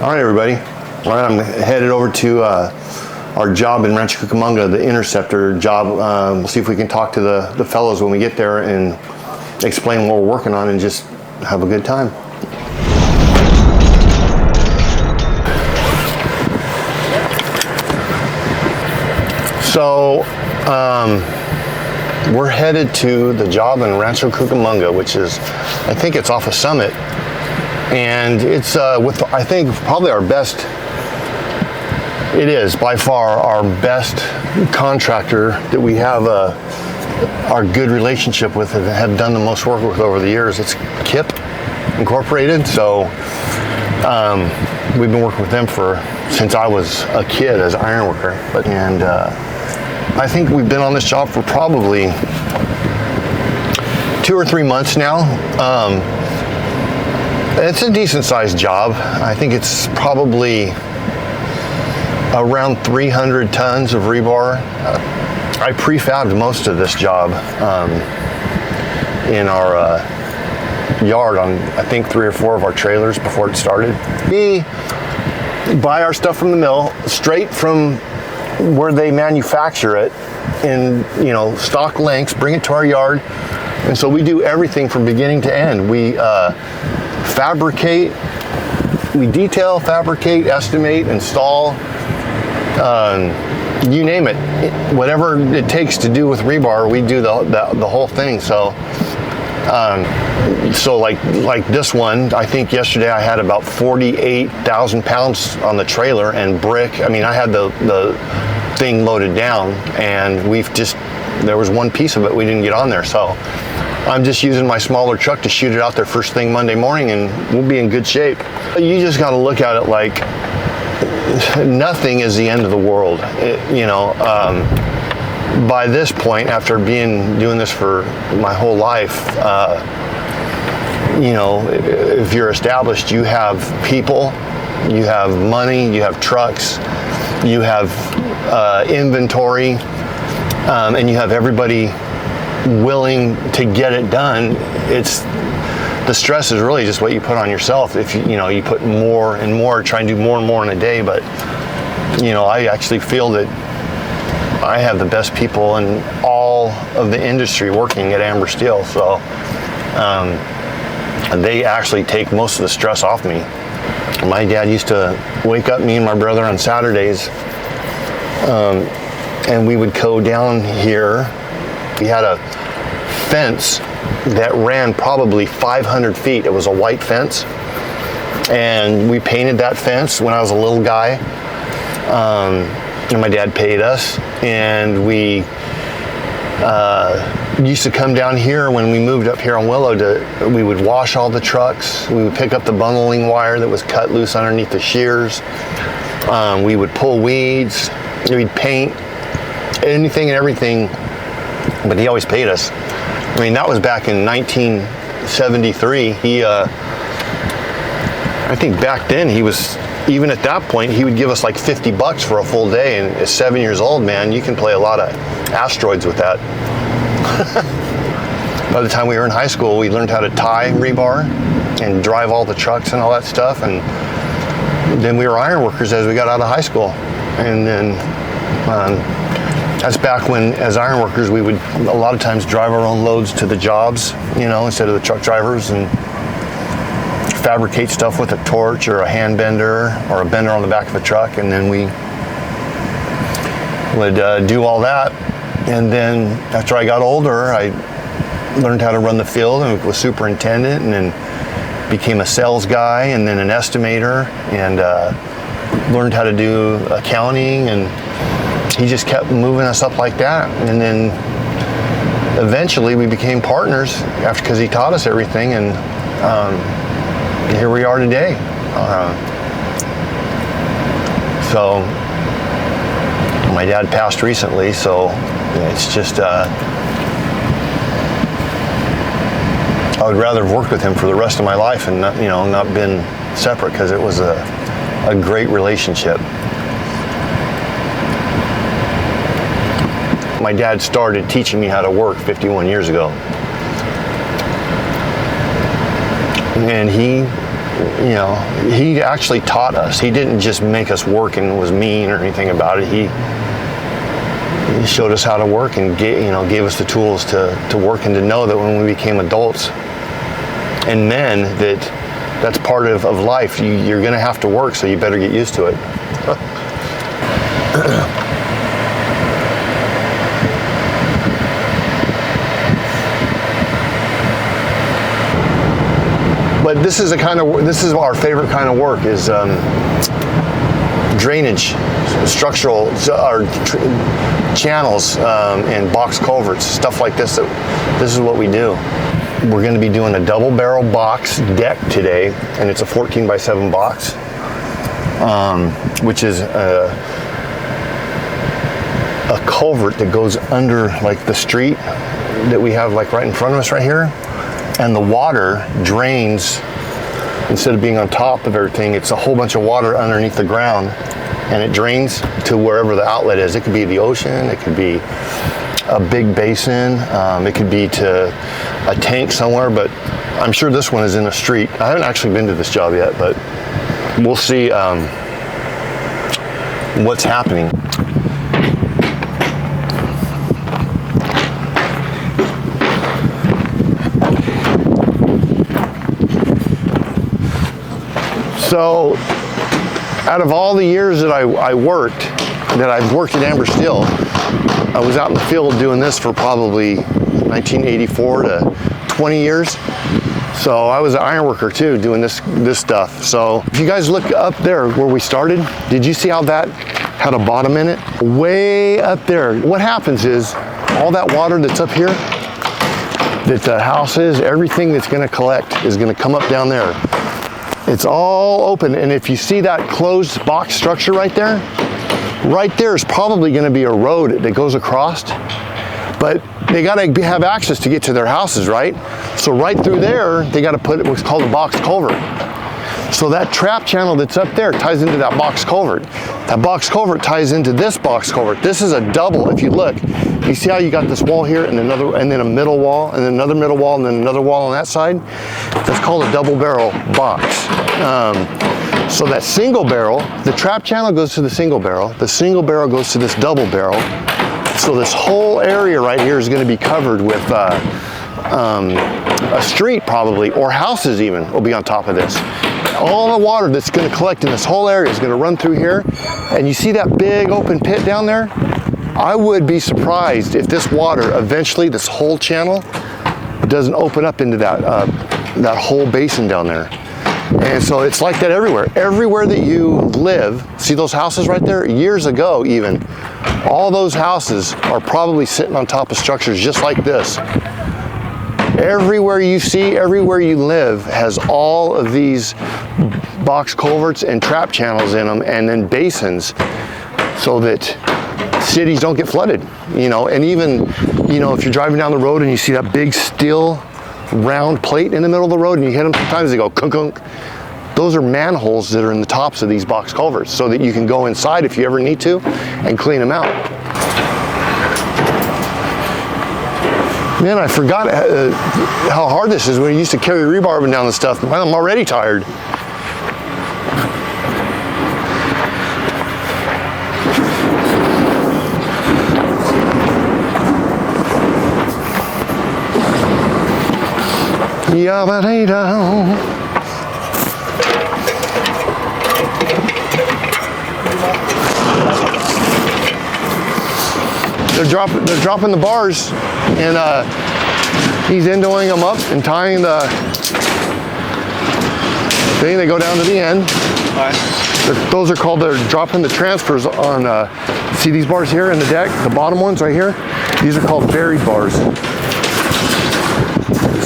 All right, everybody. All right, I'm headed over to our job in Rancho Cucamonga, the Interceptor job. We'll see if we can talk to the fellows when we get there and explain what we're working on and just have a good time. So we're headed to the job in Rancho Cucamonga, which is, I think it's off of Summit. And it's with, I think, probably our best, it is by far our best contractor that we have our good relationship with and have done the most work with over the years. It's KIP Incorporated. So we've been working with them since I was a kid as an ironworker. And I think we've been on this job for probably 2 or 3 months now. It's a decent sized job. I think it's probably around 300 tons of rebar. I prefabbed most of this job in our yard on, I think, 3 or 4 of our trailers before it started. We buy our stuff from the mill, straight from where they manufacture it in, stock lengths, bring it to our yard. And so we do everything from beginning to end. We fabricate, we detail, fabricate, estimate, install, you name it. Whatever it takes to do with rebar, we do the whole thing. So like this one, I think yesterday I had about 48,000 pounds on the trailer and brick. I mean, I had the thing loaded down, and there was one piece of it we didn't get on there. So I'm just using my smaller truck to shoot it out there first thing Monday morning, and we'll be in good shape. You just got to look at it like nothing is the end of the world. By this point, after doing this for my whole life, if you're established, you have people, you have money, you have trucks, you have inventory, and you have everybody willing to get it done. The stress is really just what you put on yourself. If you put more and more, try and do more and more in a day. But I actually feel that I have the best people in all of the industry working at Amber Steel. So they actually take most of the stress off me. My dad used to wake up me and my brother on Saturdays, and we would go down here. We had a fence that ran probably 500 feet. It was a white fence, and we painted that fence when I was a little guy, and my dad paid us, and we used to come down here when we moved up here on Willow. We would wash all the trucks, we would pick up the bundling wire that was cut loose underneath the shears, we would pull weeds, we'd paint anything and everything. But he always paid us. I mean, that was back in 1973. I think back then even at that point, he would give us like $50 for a full day. And at 7 years old, man, you can play a lot of asteroids with that. By the time we were in high school, we learned how to tie rebar and drive all the trucks and all that stuff. And then we were ironworkers as we got out of high school. And then that's back when, as ironworkers, we would a lot of times drive our own loads to the jobs, instead of the truck drivers, and fabricate stuff with a torch or a hand bender or a bender on the back of a truck. And then we would do all that. And then after I got older, I learned how to run the field and was superintendent, and then became a sales guy, and then an estimator, and learnred how to do accounting. And he just kept moving us up like that. And then eventually we became partners because he taught us everything. And here we are today. So my dad passed recently, so it's just, I would rather have worked with him for the rest of my life and not been separate, because it was a great relationship. My dad started teaching me how to work 51 years ago. And he you know, he actually taught us. He didn't just make us work and was mean or anything about it. He showed us how to work and gave us the tools to work, and to know that when we became adults and men, that's part of life. You're going to have to work, so you better get used to it. But this is our favorite kind of work, is drainage, structural, channels, and box culverts, stuff like this. This is what we do. We're going to be doing a double barrel box deck today, and it's a 14x7 box, which is a culvert that goes under like the street that we have like right in front of us right here. And the water drains, instead of being on top of everything, it's a whole bunch of water underneath the ground, and it drains to wherever the outlet is. It could be the ocean, it could be a big basin, it could be to a tank somewhere, but I'm sure this one is in a street. I haven't actually been to this job yet, but we'll see what's happening. So, out of all the years that I've worked at Amber Steel, I was out in the field doing this for probably 1984 to 20 years. So I was an ironworker too, doing this stuff. So if you guys look up there where we started, did you see how that had a bottom in it? Way up there. What happens is all that water that's up here, that the house is, everything that's going to collect is going to come up down there. It's all open, and if you see that closed box structure right there is probably going to be a road that goes across, but they got to have access to get to their houses, right? So right through there, they got to put what's called a box culvert. So that trap channel that's up there ties into that box culvert. That box culvert ties into this box culvert. This is a double. If you look, you see how you got this wall here and another, and then a middle wall, and then another middle wall, and then another wall on that side? That's called a double barrel box. So that single barrel, the trap channel goes to the single barrel goes to this double barrel. So this whole area right here is going to be covered with a street probably, or houses even will be on top of this. All the water that's going to collect in this whole area is going to run through here. And you see that big open pit down there? I would be surprised if this water eventually, this whole channel, doesn't open up into that whole basin down there. And so it's like that everywhere. Everywhere that you live, see those houses right there? Years ago even, all those houses are probably sitting on top of structures just like this. Everywhere you see, everywhere you live has all of these box culverts and trap channels in them, and then basins, so that cities don't get flooded, you know. And even, you know, if you're driving down the road and you see that big steel round plate in the middle of the road and you hit them, sometimes they go kunk kunk. Those are manholes that are in the tops of these box culverts, so that you can go inside if you ever need to and clean them out. Man, I forgot how hard this is when you used to carry rebar up and down the stuff. I'm already tired. Yabba-dee-dow. They're dropping the bars, and he's endoing them up and tying the thing. They go down to the end. Those are called, they're dropping the transfers on, see these bars here in the deck, the bottom ones right here? These are called buried bars.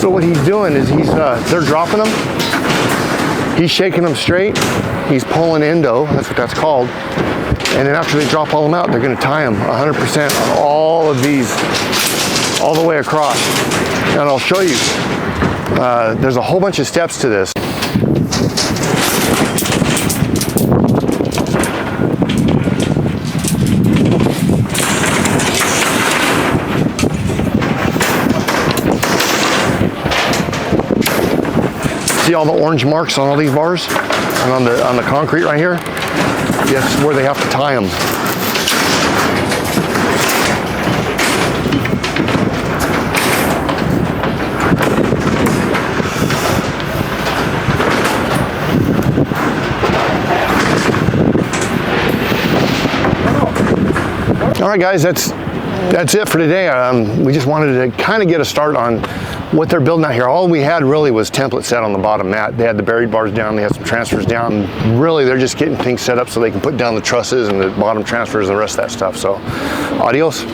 So what he's doing is they're dropping them. He's shaking them straight. He's pulling endo, that's what that's called. And then after they drop all them out, they're going to tie them 100% on all of these, all the way across. And I'll show you. There's a whole bunch of steps to this. See all the orange marks on all these bars and on the concrete right here? That's where they have to tie them. All right, guys, that's it for today. We just wanted to kind of get a start on what they're building out here. All we had really was template set on the bottom mat. They had the buried bars down, they had some transfers down. Really, they're just getting things set up so they can put down the trusses and the bottom transfers and the rest of that stuff. So, adios.